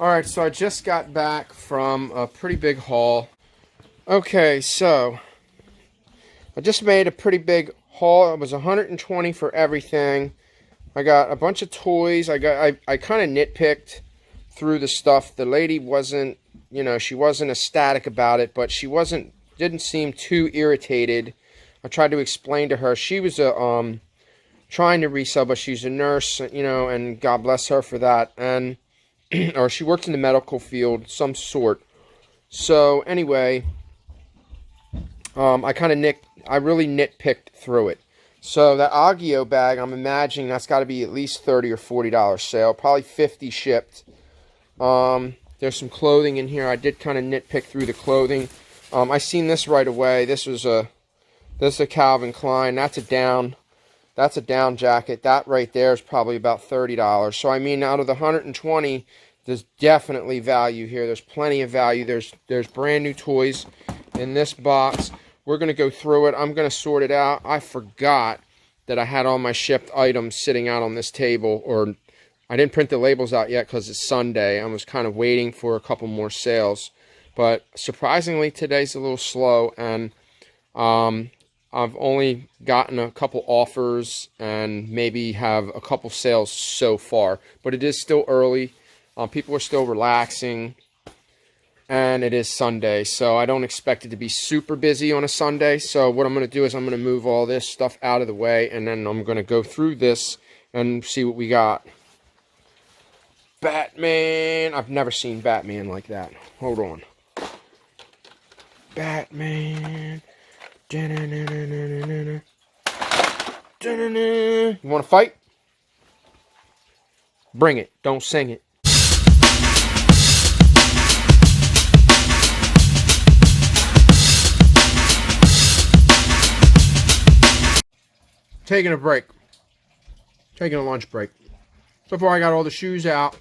Alright, so I just got back from a pretty big haul. Okay, so I just made a pretty big haul. It was $120 for everything. I got a bunch of toys. I kind of nitpicked through the stuff. The lady wasn't, she wasn't ecstatic about it, but she didn't seem too irritated. I tried to explain to her. She was trying to resell, but she's a nurse, and God bless her for that. And or she works in the medical field, some sort. So anyway, I really nitpicked through it. So that Ogio bag, I'm imagining that's got to be at least $30 or $40 sale, probably $50 shipped. There's some clothing in here. I did kind of nitpick through the clothing. I seen this right away. This is a Calvin Klein. That's a down jacket. That right there is probably about $30. So I mean, out of the 120, there's definitely value here. There's plenty of value. There's brand new toys in this box. We're going to go through it. I'm going to sort it out. I forgot that I had all my shipped items sitting out on this table, or I didn't print the labels out yet because it's Sunday. I was kind of waiting for a couple more sales. But surprisingly, today's a little slow, and I've only gotten a couple offers and maybe have a couple sales so far. But it is still early. People are still relaxing. And it is Sunday, so I don't expect it to be super busy on a Sunday. So what I'm going to do is I'm going to move all this stuff out of the way, and then I'm going to go through this and see what we got. Batman. I've never seen Batman like that. Hold on. Batman. You want to fight? Bring it. Don't sing it. Taking a break. Taking a lunch break. So far I got all the shoes out.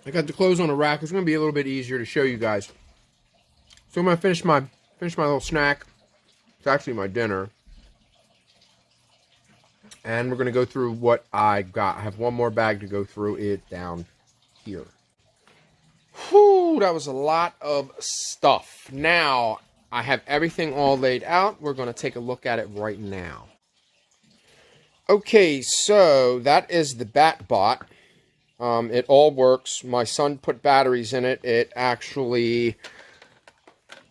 I got the clothes on the rack. It's going to be a little bit easier to show you guys. So I'm going to finish my little snack. It's actually my dinner. And we're going to go through what I got. I have one more bag to go through it down here. Whew, that was a lot of stuff. Now, I have everything all laid out. We're going to take a look at it right now. Okay, so that is the BatBot. It all works. My son put batteries in it. It actually,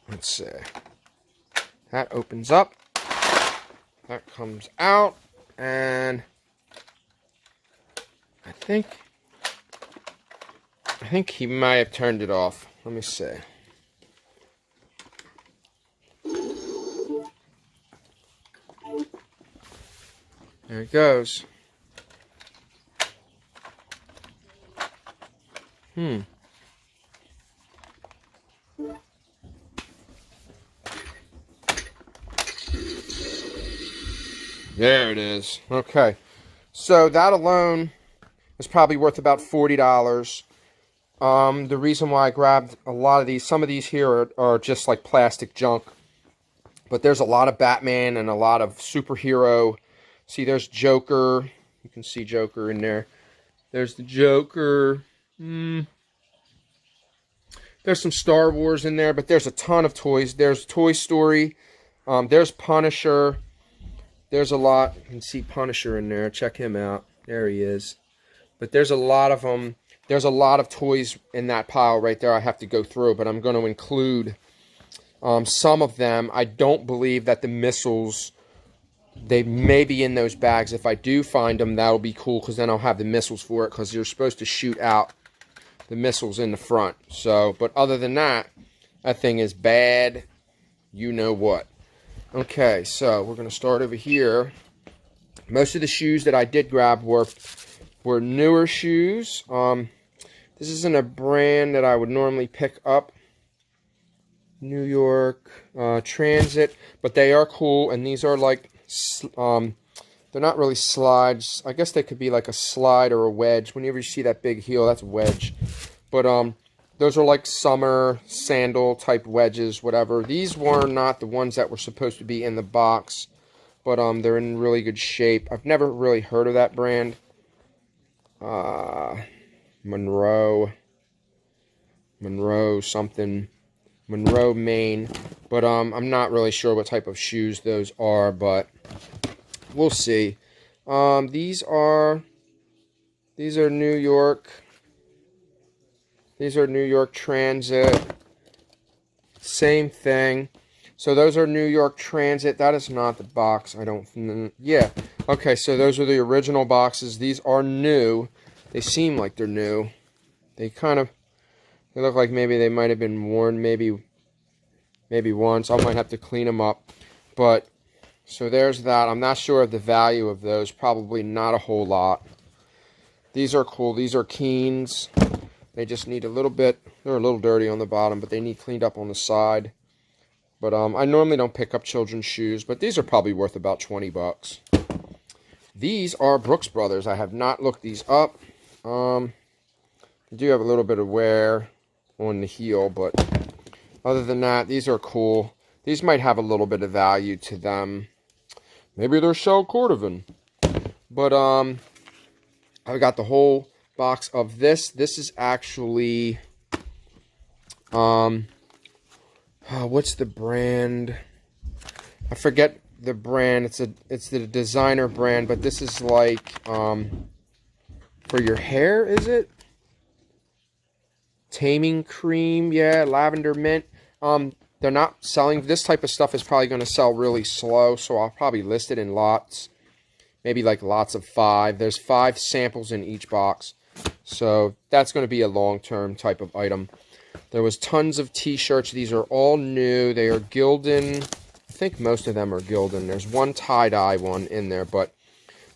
let's see. That opens up. That comes out. And I think he might have turned it off. Let me see. There it goes. There it is. Okay. So that alone is probably worth about $40. The reason why I grabbed a lot of these, some of these here are just like plastic junk. But there's a lot of Batman and a lot of superhero. See, there's Joker. You can see Joker in there. There's the Joker. There's some Star Wars in there, but there's a ton of toys. There's Toy Story. There's Punisher. There's a lot. You can see Punisher in there. Check him out. There he is. But there's a lot of them. There's a lot of toys in that pile right there I have to go through, but I'm going to include some of them. I don't believe that the missiles, they may be in those bags. If I do find them, that'll be cool, because then I'll have the missiles for it, because you're supposed to shoot out the missiles in the front. So, but other than that, that thing is bad. You know what. Okay, so we're going to start over here. Most of the shoes that I did grab were newer shoes. This isn't a brand that I would normally pick up. New York Transit, but they are cool, and these are like, they're not really slides. I guess they could be like a slide or a wedge. Whenever you see that big heel, that's a wedge. But those are like summer sandal type wedges, whatever. These were not the ones that were supposed to be in the box, but they're in really good shape. I've never really heard of that brand. Monroe something, Monroe, Maine. But I'm not really sure what type of shoes those are, but we'll see. These are New York. These are New York Transit. Same thing. So those are New York Transit. That is not the box. I don't... Yeah. Okay, so those are the original boxes. These are new. They seem like they're new. They kind of... They look like maybe they might have been worn maybe once. I might have to clean them up. But, so there's that. I'm not sure of the value of those. Probably not a whole lot. These are cool. These are Keens. They just need a little bit... They're a little dirty on the bottom, but they need cleaned up on the side. But I normally don't pick up children's shoes, but these are probably worth about 20 bucks. These are Brooks Brothers. I have not looked these up. They do have a little bit of wear on the heel, but other than that, these are cool. These might have a little bit of value to them. Maybe they're Shell Cordovan. But I got the whole box of this. This is actually what's the brand? I forget the brand. It's the designer brand, but this is like for your hair, is it? Taming cream, yeah, lavender mint. They're not selling this type of stuff. Is probably going to sell really slow, so I'll probably list it in lots, maybe like lots of 5. There's 5 samples in each box, so that's going to be a long-term type of item. There was tons of t-shirts. These are all new. They are Gildan. I think most of them are Gildan. There's one tie-dye one in there, but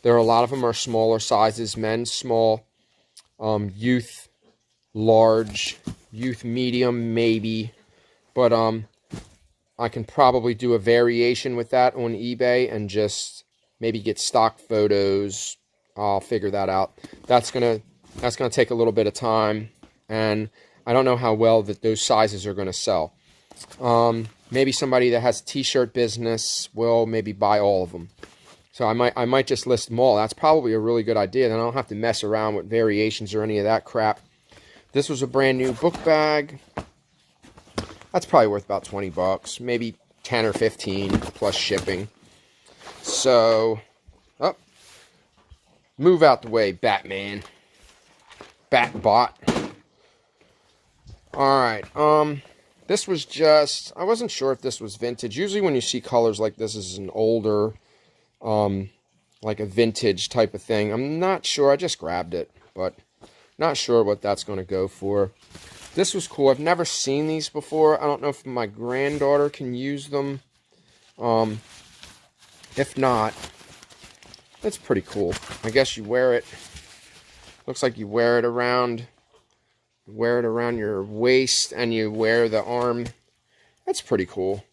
there are a lot of them are smaller sizes. Men's small, youth large, youth medium maybe. But I can probably do a variation with that on eBay and just maybe get stock photos. I'll figure that out. That's gonna take a little bit of time, and I don't know how well that those sizes are going to sell. Maybe somebody that has a t-shirt business will maybe buy all of them. So I might just list them all. That's probably a really good idea. Then I don't have to mess around with variations or any of that crap. This was a brand new book bag. That's probably worth about 20 bucks, maybe 10 or 15 plus shipping. So, move out the way, Batman. Batbot. Alright, this was just, I wasn't sure if this was vintage. Usually when you see colors like this is an older, like a vintage type of thing. I'm not sure, I just grabbed it, but not sure what that's going to go for. This was cool. I've never seen these before. I don't know if my granddaughter can use them. If not, that's pretty cool. I guess you wear it. Looks like you wear it around your waist and you wear the arm. That's pretty cool.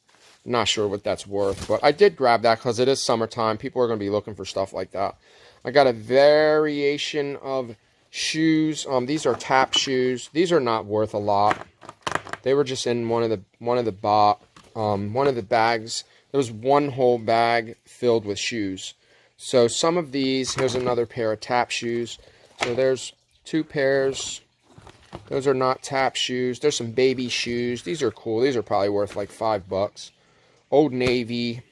Not sure what that's worth, but I did grab that because it is summertime. People are going to be looking for stuff like that. I got a variation of shoes. These are tap shoes. These are not worth a lot. They were just in one of the bags. There was one whole bag filled with shoes. So some of these, here's another pair of tap shoes. So there's 2 pairs. Those are not tap shoes. There's some baby shoes. These are cool. These are probably worth like 5 bucks. Old Navy.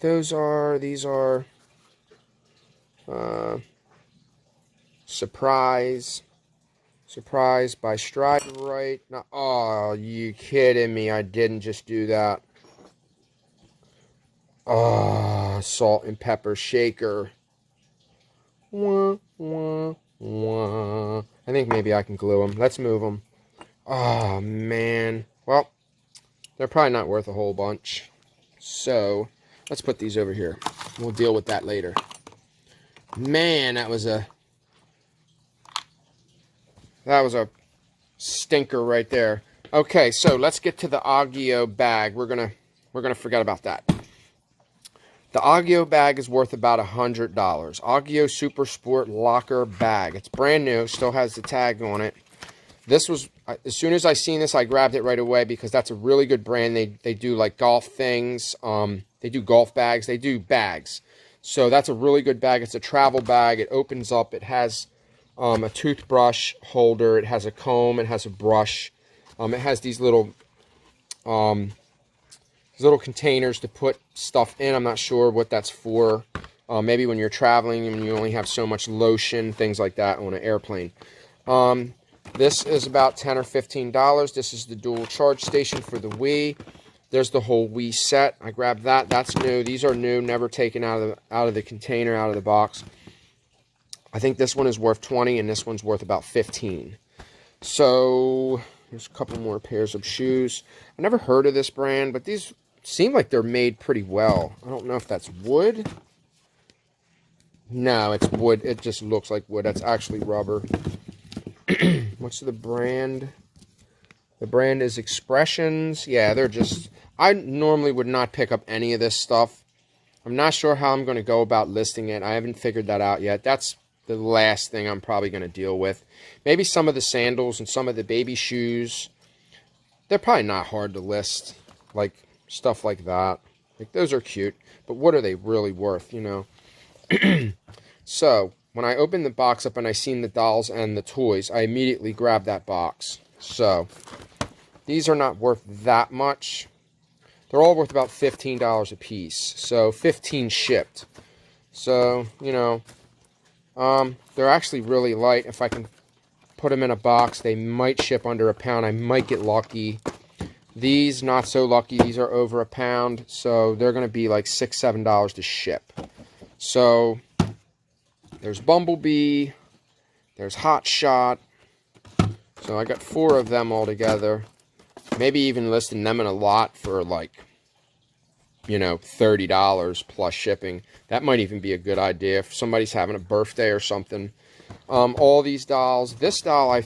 These are Surprise by Stride Right. No, oh, you kidding me? I didn't just do that. Oh, salt and pepper shaker. Wah, wah, wah. I think maybe I can glue them. Let's move them. Oh, man. Well, they're probably not worth a whole bunch. So, let's put these over here. We'll deal with that later. Man, that was a stinker right there. Okay, so let's get to the Ogio bag. We're gonna forget about that. The Ogio bag is worth about $100. Ogio Super Sport Locker bag. It's brand new. Still has the tag on it. This was, as soon as I seen this, I grabbed it right away because that's a really good brand. They do like golf things. They do golf bags. They do bags. So that's a really good bag. It's a travel bag. It opens up. It has a toothbrush holder. It has a comb. It has a brush. It has these little containers to put stuff in. I'm not sure what that's for. Maybe when you're traveling and you only have so much lotion, things like that on an airplane. This is about $10 or $15. This is the dual charge station for the Wii. There's the whole Wii set. I grabbed that. That's new. These are new, never taken out of the container, out of the box. I think this one is worth $20 and this one's worth about $15. So there's a couple more pairs of shoes. I never heard of this brand, but these seem like they're made pretty well. I don't know if that's wood. No, it's wood. It just looks like wood. That's actually rubber. What's the brand? The brand is Expressions. Yeah, they're just... I normally would not pick up any of this stuff. I'm not sure how I'm going to go about listing it. I haven't figured that out yet. That's the last thing I'm probably going to deal with. Maybe some of the sandals and some of the baby shoes. They're probably not hard to list. Like, stuff like that. Like, those are cute. But what are they really worth, you know? So, when I opened the box up and I seen the dolls and the toys, I immediately grabbed that box. So, these are not worth that much. They're all worth about $15 a piece. So, 15 shipped. So, you know, they're actually really light. If I can put them in a box, they might ship under a pound. I might get lucky. These, not so lucky. These are over a pound. So, they're going to be like $6, $7 to ship. So, there's Bumblebee. There's Hot Shot. So, I got 4 of them all together. Maybe even listing them in a lot for like, you know, $30 plus shipping. That might even be a good idea if somebody's having a birthday or something. All these dolls. This doll, I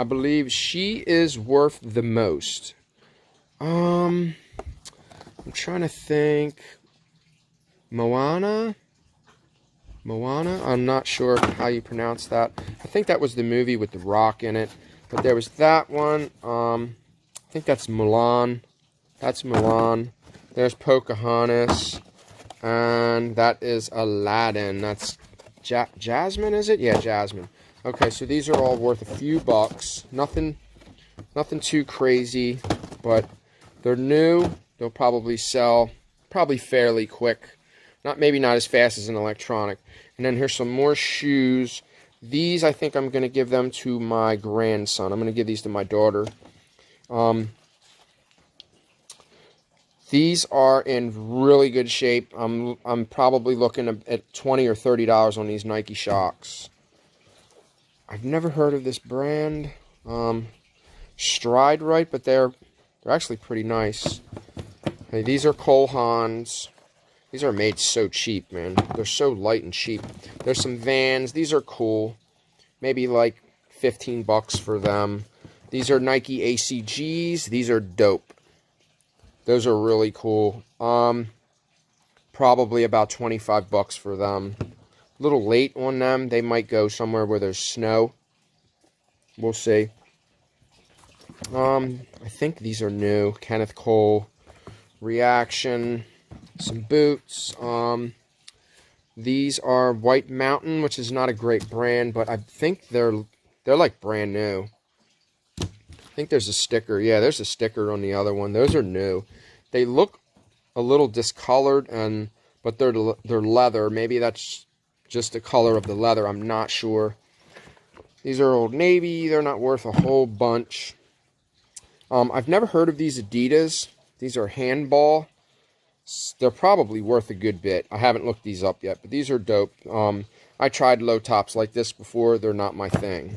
believe she is worth the most. I'm trying to think. Moana? I'm not sure how you pronounce that. I think that was the movie with The Rock in it. But there was that one. I think that's Mulan. That's Mulan. There's Pocahontas. And that is Aladdin. That's Jasmine, is it? Yeah, Jasmine. Okay, so these are all worth a few bucks. Nothing too crazy, but they're new. They'll probably sell fairly quick. Maybe not as fast as an electronic. And then here's some more shoes. These, I think I'm going to give them to my grandson. I'm going to give these to my daughter. These are in really good shape. I'm probably looking at $20 or $30 on these Nike Shox. I've never heard of this brand. Stride Right, but they're actually pretty nice. Okay, these are Cole Haans. These are made so cheap, man. They're so light and cheap. There's some Vans. These are cool. Maybe like 15 bucks for them. These are Nike ACGs. These are dope. Those are really cool. Probably about 25 bucks for them. A little late on them. They might go somewhere where there's snow. We'll see. I think these are new. Kenneth Cole. Reaction. Some boots. These are White Mountain, which is not a great brand, but I think they're like brand new. I think there's a sticker. Yeah, there's a sticker on the other one. Those are new. They look a little discolored, but they're leather. Maybe that's just the color of the leather. I'm not sure. These are Old Navy. They're not worth a whole bunch. I've never heard of these Adidas. These are Handball. They're probably worth a good bit. I haven't looked these up yet, but these are dope. I tried low tops like this before. They're not my thing.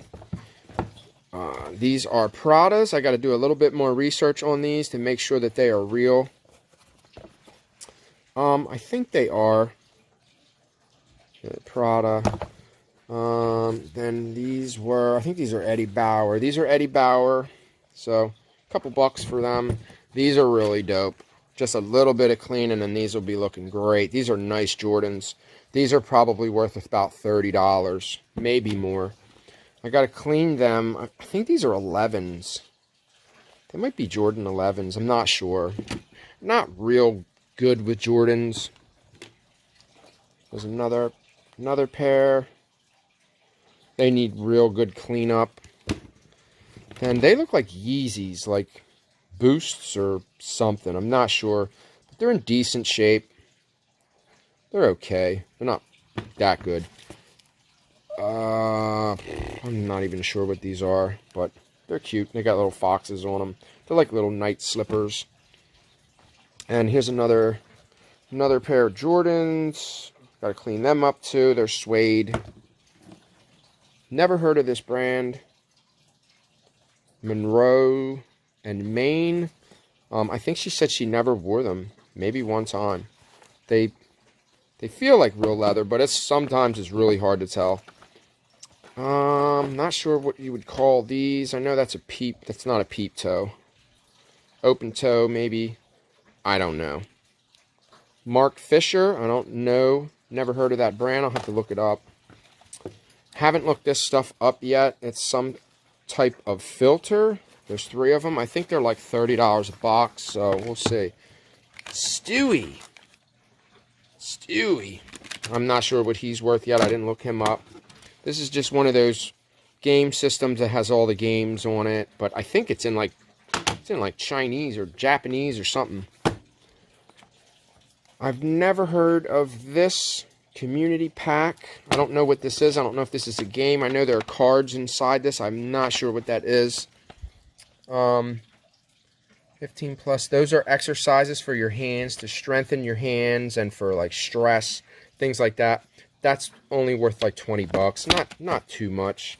These are Pradas. I got to do a little bit more research on these to make sure that they are real. I think they are. Prada. Then these were, I think these are Eddie Bauer. These are Eddie Bauer. So, a couple bucks for them. These are really dope. Just a little bit of cleaning and these will be looking great. These are nice Jordans. These are probably worth about $30. Maybe more. I got to clean them. I think these are 11s. They might be Jordan 11s. I'm not sure. Not real good with Jordans. There's another pair. They need real good cleanup. And they look like Yeezys, like Boosts or something. I'm not sure. But they're in decent shape. They're okay. They're not that good. I'm not even sure what these are, but they're cute. They got little foxes on them. They're like little night slippers. And here's another pair of Jordans. Got to clean them up too. They're suede. Never heard of this brand. Monroe and Maine. I think she said she never wore them. Maybe one time. They feel like real leather, but sometimes it's really hard to tell. Not sure what you would call these. I know that's a peep. That's not a peep toe. Open toe, maybe. I don't know. Mark Fisher. I don't know. Never heard of that brand. I'll have to look it up. Haven't looked this stuff up yet. It's some type of filter. There's 3 of them. I think they're like $30 a box, so we'll see. Stewie. I'm not sure what he's worth yet. I didn't look him up. This is just one of those game systems that has all the games on it, but I think it's in like Chinese or Japanese or something. I've never heard of this community pack. I don't know what this is. I don't know if this is a game. I know there are cards inside this. I'm not sure what that is. 15 plus. Those are exercises for your hands to strengthen your hands and for like stress, things like that. That's only worth like 20 bucks. Not too much.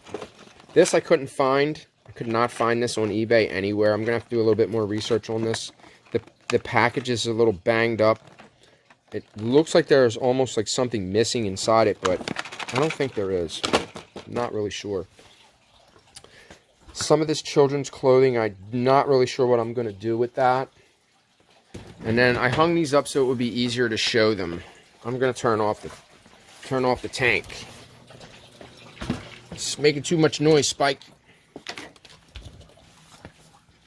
This I couldn't find. I could not find this on eBay anywhere. I'm gonna have to do a little bit more research on this. The package is a little banged up. It looks like there's almost like something missing inside it, but I don't think there is. I'm not really sure. Some of this children's clothing, I'm not really sure what I'm going to do with that. And then I hung these up so it would be easier to show them. I'm going to turn off the tank. It's making too much noise, Spike.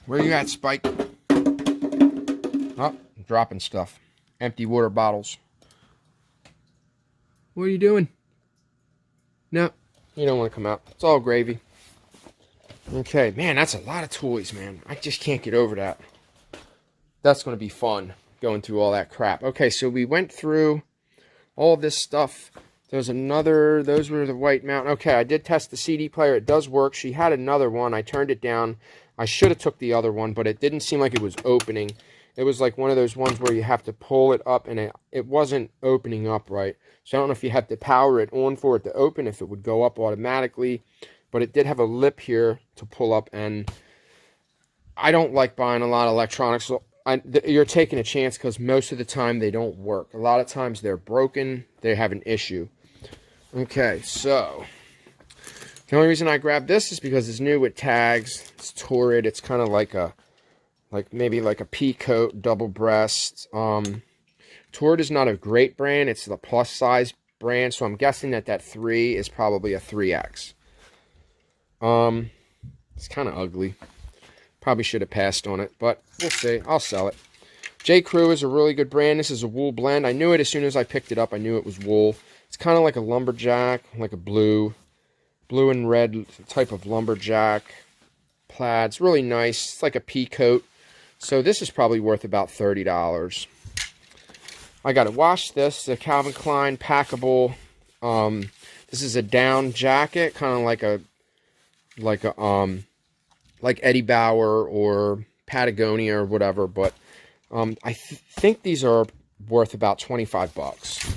Where you at, Spike? Oh, I'm dropping stuff. Empty water bottles. What are you doing? No, you don't want to come out. It's all gravy. Okay, man, that's a lot of toys, man. I just can't get over that. That's going to be fun, going through all that crap. Okay, so we went through all this stuff. There's another, those were the white mountain. Okay, I did test the CD player. It does work. She had another one. I turned it down. I should have took the other one, but it didn't seem like it was opening. It was like one of those ones where you have to pull it up, and it wasn't opening up right. So I don't know if you had to power it on for it to open, if it would go up automatically. But it did have a lip here to pull up, and I don't like buying a lot of electronics. So you're taking a chance because most of the time they don't work. A lot of times they're broken. They have an issue. Okay, so the only reason I grabbed this is because it's new with tags. It's Torrid. It's kind of like maybe like a pea coat, double breast. Torrid is not a great brand. It's the plus size brand, so I'm guessing that 3 is probably a 3X. It's kind of ugly. Probably should have passed on it, but we'll see. I'll sell it. J. Crew is a really good brand. This is a wool blend. I knew it as soon as I picked it up. I knew it was wool. It's kind of like a lumberjack, like a blue and red type of lumberjack plaid. It's really nice. It's like a pea coat. So this is probably worth about $30. I got to wash this. The Calvin Klein packable. This is a down jacket, kind of like Eddie Bauer or Patagonia or whatever, but I think these are worth about 25 bucks.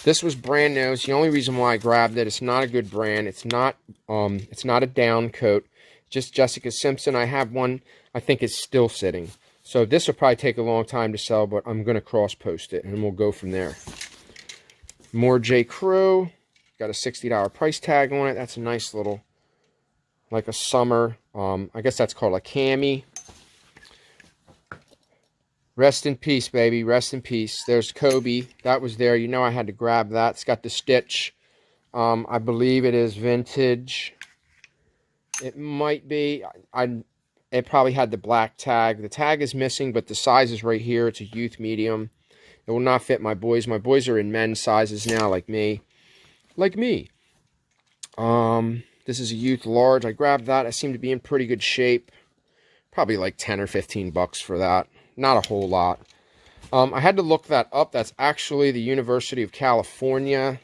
This was brand new. It's the only reason why I grabbed it. It's not a good brand. It's not a down coat. Just Jessica Simpson. I have one. I think it's still sitting. So this will probably take a long time to sell, but I'm going to cross post it and we'll go from there. More J. Crew. Got a $60 price tag on it. That's a nice little, like a summer, I guess that's called a cami. Rest in peace, baby. Rest in peace. There's Kobe. That was there. You know I had to grab that. It's got the stitch. I believe it is vintage. It might be. It probably had the black tag. The tag is missing, but the size is right here. It's a youth medium. It will not fit my boys. My boys are in men's sizes now, like me. Like me. This is a youth large. I grabbed that. I seem to be in pretty good shape. Probably like 10 or 15 bucks for that. Not a whole lot. I had to look that up. That's actually the University of California.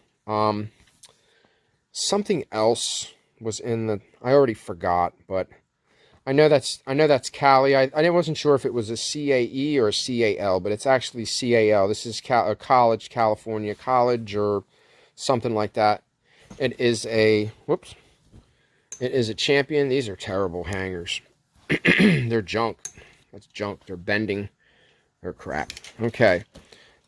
Something else was in the... I already forgot, but I know that's Cali. I wasn't sure if it was a CAE or a CAL, but it's actually CAL. This is a college, California College, or something like that. It is a... Whoops. It is a Champion. These are terrible hangers. They're junk. That's junk. They're bending. They're crap. Okay.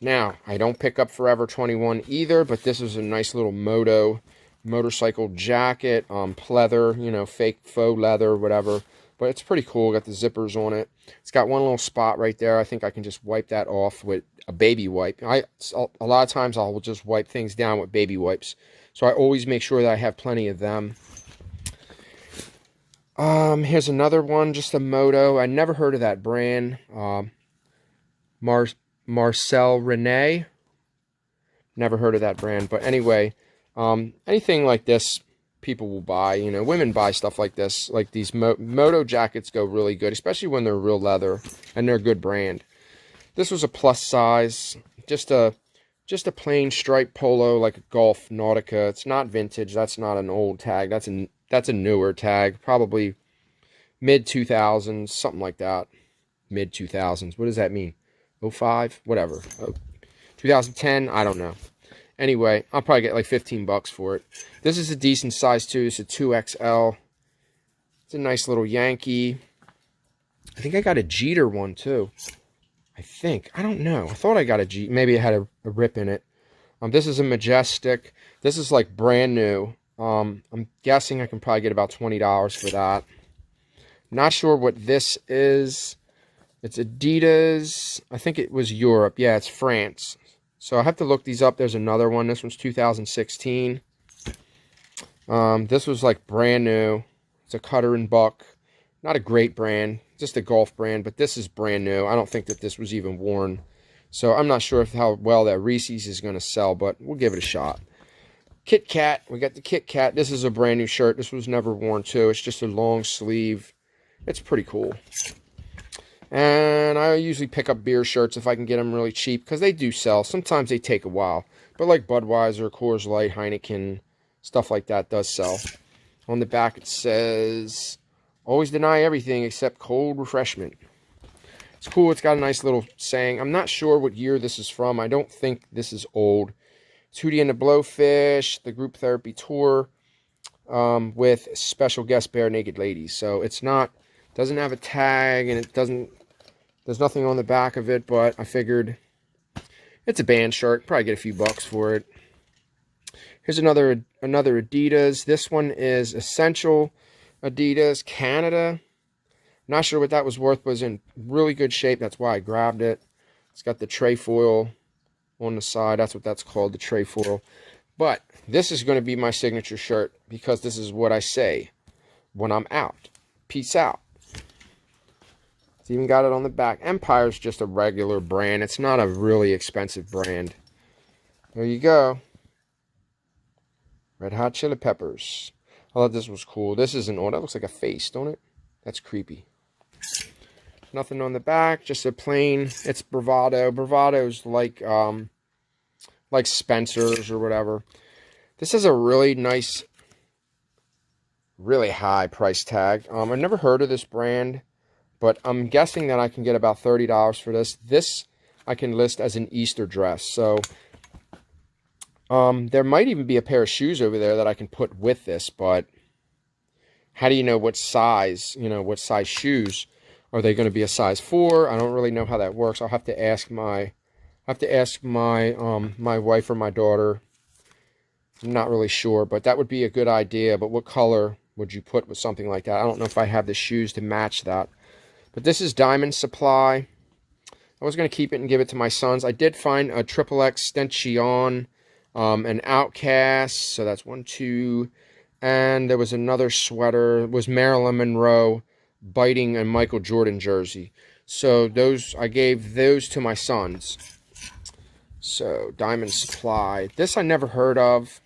Now, I don't pick up Forever 21 either, but this is a nice little motorcycle jacket, pleather, you know, fake faux leather, whatever. But it's pretty cool. Got the zippers on it. It's got one little spot right there. I think I can just wipe that off with a baby wipe. A lot of times I'll just wipe things down with baby wipes. So I always make sure that I have plenty of them. Here's another one, just a moto. I never heard of that brand. Marcel René. Never heard of that brand. But anyway, anything like this, people will buy. You know, women buy stuff like this. Like these moto jackets go really good, especially when they're real leather and they're a good brand. This was a plus size, just a plain striped polo, like a Golf Nautica. It's not vintage. That's not an old tag. That's a newer tag, probably mid-2000s, something like that. Mid-2000s. What does that mean? 05? Whatever. 2010? I don't know. Anyway, I'll probably get like 15 bucks for it. This is a decent size too. It's a 2XL. It's a nice little Yankee. I think I got a Jeter one too. I think. I don't know. I thought I got a Jeter. Maybe it had a rip in it. This is a Majestic. This is like brand new. I'm guessing I can probably get about $20 for that. Not sure what this is. It's Adidas. I think it was Europe. Yeah, it's France. So I have to look these up. There's another one. This one's 2016. This was like brand new. It's a Cutter and Buck. Not a great brand. Just a golf brand. But this is brand new. I don't think that this was even worn. So I'm not sure how well that Reese's is going to sell. But we'll give it a shot. Kit Kat. We got the Kit Kat. This is a brand new shirt. This was never worn too. It's just a long sleeve. It's pretty cool. And I usually pick up beer shirts if I can get them really cheap, because they do sell. Sometimes they take a while. But like Budweiser, Coors Light, Heineken, stuff like that does sell. On the back it says, always deny everything except cold refreshment. It's cool. It's got a nice little saying. I'm not sure what year this is from. I don't think this is old. It's Hootie and the Blowfish, the group therapy tour, with special guest bare naked ladies. So it's not, doesn't have a tag, and it doesn't, there's nothing on the back of it, but I figured it's a band shirt. Probably get a few bucks for it. Here's another Adidas. This one is Essential Adidas Canada. Not sure what that was worth, but it was in really good shape. That's why I grabbed it. It's got the tray foil on the side. That's what that's called, the tray foil. But this is going to be my signature shirt, because this is what I say when I'm out. Peace out. It's even got it on the back. Empire's just a regular brand. It's not a really expensive brand. There you go. Red Hot Chili Peppers. I thought this was cool. This isn't old. That looks like a face, don't it? That's creepy. Nothing on the back. Just a plain. It's Bravado. Bravado's like Spencer's or whatever. This is a really nice, really high price tag. I've never heard of this brand, but I'm guessing that I can get about $30 for this. This I can list as an Easter dress. So there might even be a pair of shoes over there that I can put with this, but how do you know what size, what size shoes? Are they going to be a size 4? I don't really know how that works. I'll have to ask my my wife or my daughter. I'm not really sure, but that would be a good idea. But what color would you put with something like that? I don't know if I have the shoes to match that. But this is Diamond Supply. I was going to keep it and give it to my sons. I did find a XXX Stenchion, an Outcast. So that's 1, 2. And there was another sweater. It was Marilyn Monroe biting a Michael Jordan jersey. So those, I gave those to my sons. So, Diamond Supply. This I never heard of.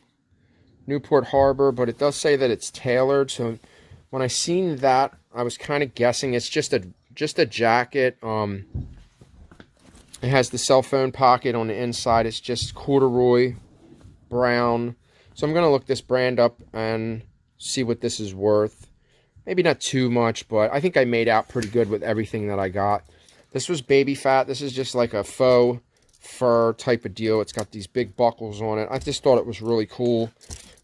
Newport Harbor, but it does say that it's tailored. So, when I seen that, I was kind of guessing it's just a jacket. It has the cell phone pocket on the inside. It's just corduroy brown. So, I'm going to look this brand up and see what this is worth. Maybe not too much, but I think I made out pretty good with everything that I got. This was baby fat. This is just like a faux fur type of deal. It's got these big buckles on it. I just thought it was really cool.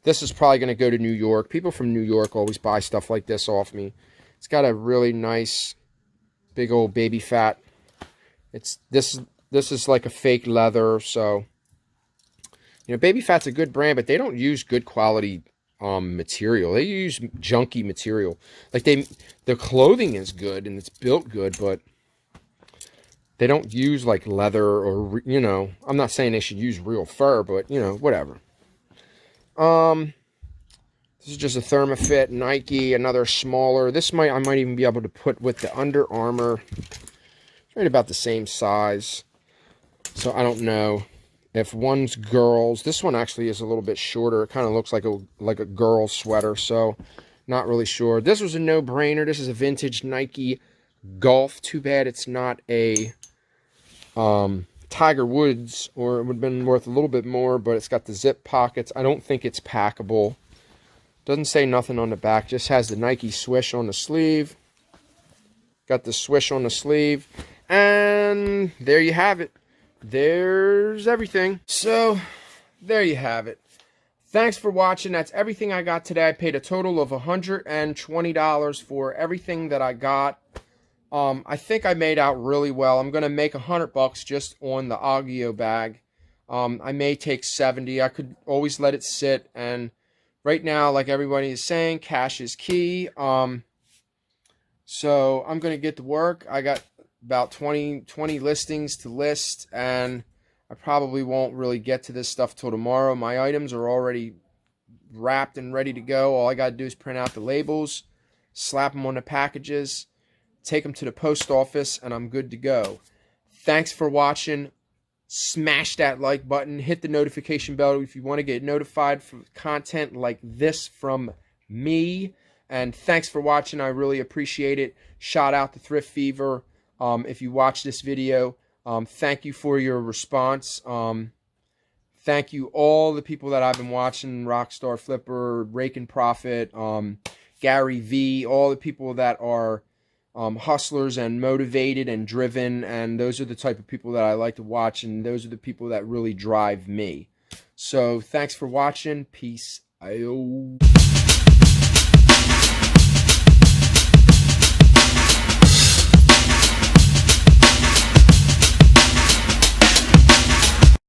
This is probably going to go to New York. People from New York always buy stuff like this off me. It's got a really nice big old baby fat. This is like a fake leather, so you know, baby fat's a good brand, but they don't use good quality material. They use junky material. Like the clothing is good and it's built good, but they don't use like leather or, you know, I'm not saying they should use real fur, but you know, whatever. This is just a Thermofit Nike, another smaller. I might even be able to put with the Under Armour. It's right about the same size. So I don't know if one's girls. This one actually is a little bit shorter. It kind of looks like a girl sweater, so not really sure. This was a no-brainer. This is a vintage Nike Golf. Too bad it's not a Tiger Woods, or it would have been worth a little bit more, but it's got the zip pockets. I don't think it's packable. Doesn't say nothing on the back. Just has the Nike swish on the sleeve. Got the swish on the sleeve. And there you have it. There's everything. So, there you have it. Thanks for watching. That's everything I got today. I paid a total of $120 for everything that I got. I think I made out really well. I'm going to make $100 just on the Ogio bag. I may take 70. I could always let it sit. And right now, like everybody is saying, cash is key. So I'm going to get to work. I got about 20 listings to list, and I probably won't really get to this stuff till tomorrow. My items are already wrapped and ready to go. All I got to do is print out the labels, slap them on the packages, take them to the post office, and I'm good to go. Thanks for watching. Smash that like button. Hit the notification bell if you want to get notified for content like this from me. And thanks for watching. I really appreciate it. Shout out to Thrift Fever. If you watch this video, thank you for your response. Thank you all the people that I've been watching, Rockstar Flipper, Rake and Profit, Gary V, all the people that are hustlers and motivated and driven, and those are the type of people that I like to watch, and those are the people that really drive me. So thanks for watching. Peace out.